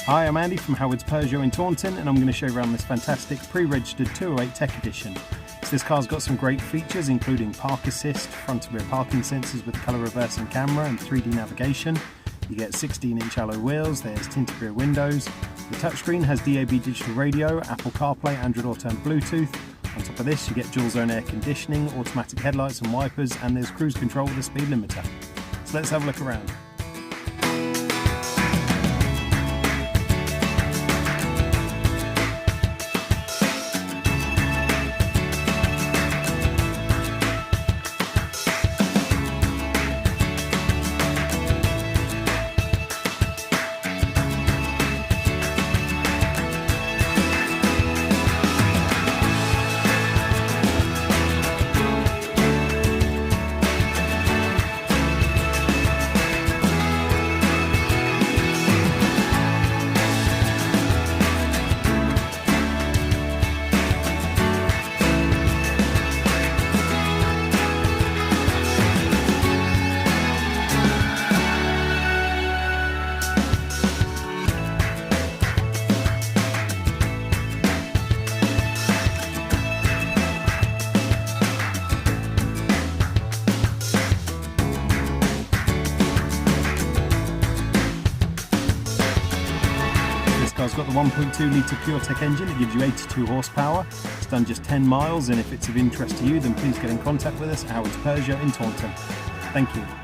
Hi, I'm Andy from Howard's Peugeot in Taunton, and I'm going to show you around this fantastic pre-registered 208 Tech Edition. So this car's got some great features including park assist, front and rear parking sensors with colour reversing camera and 3D navigation. You get 16-inch alloy wheels, there's tinted rear windows. The touchscreen has DAB digital radio, Apple CarPlay, Android Auto and Bluetooth. On top of this you get dual zone air conditioning, automatic headlights and wipers, and there's cruise control with a speed limiter. So let's have a look around. It's got the 1.2 litre PureTech engine that gives you 82 horsepower. It's done just 10 miles, and if it's of interest to you, then please get in contact with us at Howard's Peugeot in Taunton. Thank you.